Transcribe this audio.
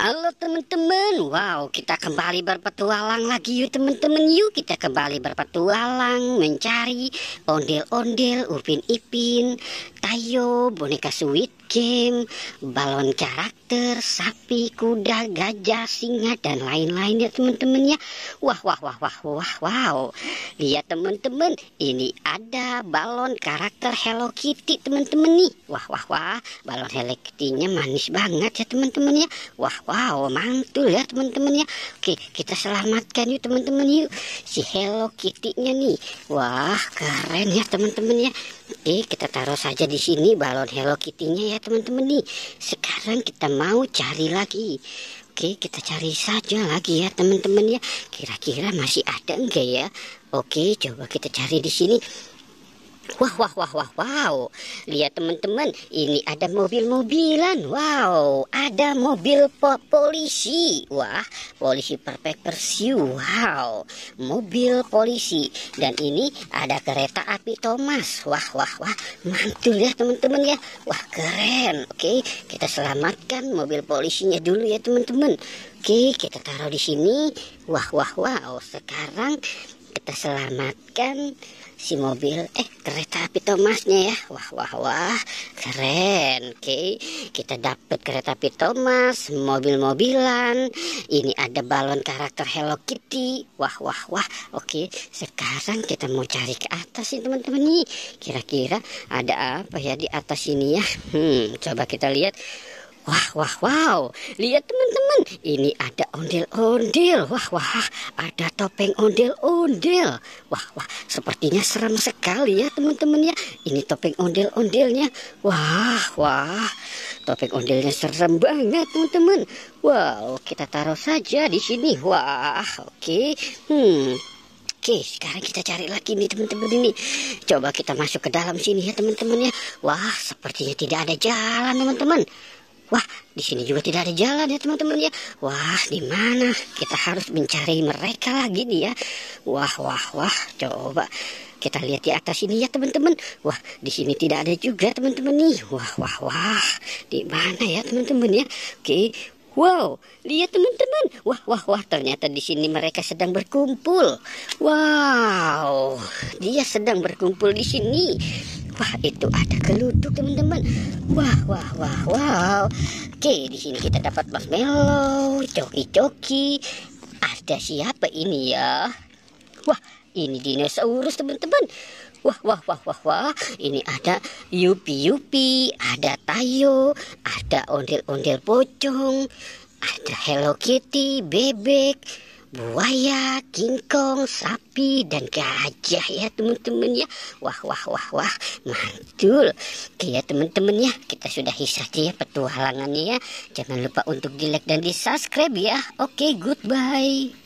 Halo teman-teman, wow, kita kembali berpetualang lagi yuk teman-teman. Yuk kita kembali berpetualang mencari ondel-ondel, Upin Ipin, Tayo, boneka Squid Game, balon karakter, sapi, kuda, gajah, singa, dan lain-lain ya teman-teman ya. Wah, wah, wah, wah, wah, wow. Lihat teman-teman, ini ada balon karakter Hello Kitty teman-teman nih. Wah, wah, wah, balon Hello Kitty-nya manis banget ya teman-teman ya. Wah, wow, mantul ya teman-teman ya. Oke, kita selamatkan yuk teman-teman yuk si Hello Kitty-nya nih. Wah, keren ya teman-teman ya. Oke, kita taruh saja di sini balon Hello Kitty-nya ya teman-teman nih. Sekarang kita mau cari lagi. Oke, kita cari saja lagi ya teman-teman ya. Kira-kira masih ada enggak ya? Oke, coba kita cari di sini. Wah, wah, wah, wah, wow. Lihat teman-teman, ini ada mobil-mobilan. Wow, ada mobil polisi. Wah, polisi Perfect Pursuit. Wow, mobil polisi. Dan ini ada kereta api Thomas. Wah, wah, wah, mantul ya teman-teman ya. Wah, keren. Oke, kita selamatkan mobil polisinya dulu ya teman-teman. Oke, kita taruh di sini. Wah, wah, wow. Sekarang kita selamatkan si mobil kereta api Thomasnya ya. Wah, wah, wah, keren. Oke, kita dapat kereta api Thomas, mobil-mobilan. Ini ada balon karakter Hello Kitty. Wah, wah, wah. Oke, sekarang kita mau cari ke atas nih teman-teman nih. Kira-kira ada apa ya di atas ini ya? Coba kita lihat. Wah, wah, wow, lihat teman-teman, ini ada ondel-ondel. Wah, wah, ada topeng ondel-ondel. Wah, wah, sepertinya serem sekali ya teman-teman ya. Ini topeng ondel-ondelnya. Wah, wah, topeng ondelnya serem banget teman-teman. Wow, kita taruh saja di sini. Wah, oke. Oke, sekarang kita cari lagi nih teman-teman ini. Coba kita masuk ke dalam sini ya teman-teman ya. Wah, sepertinya tidak ada jalan teman-teman. Wah, di sini juga tidak ada jalan ya teman-teman ya. Wah, di mana? Kita harus mencari mereka lagi nih ya. Wah, wah, wah. Coba kita lihat di atas ini ya teman-teman. Wah, di sini tidak ada juga teman-teman nih. Wah, wah, wah. Di mana ya teman-teman ya? Oke. Wow, lihat teman-teman. Wah, wah, wah. Ternyata di sini mereka sedang berkumpul. Wow, dia sedang berkumpul di sini. Wah, itu ada geluduk teman-teman. Wah, wah, wah, wow. Oke, di sini kita dapat marshmallow, coki-coki. Ada siapa ini ya? Wah, ini dinosaurus teman-teman. Wah, wah, wah, wah, wah. Ini ada Yupi-Yupi, ada Tayo, ada ondel-ondel pocong, ada Hello Kitty, bebek, buaya, King Kong, sapi, dan gajah ya teman-teman ya. Wah, wah, wah, wah, mantul. Oke ya teman-teman ya, kita sudahi saja ya petualangannya ya. Jangan lupa untuk di like dan di subscribe ya. Oke, goodbye.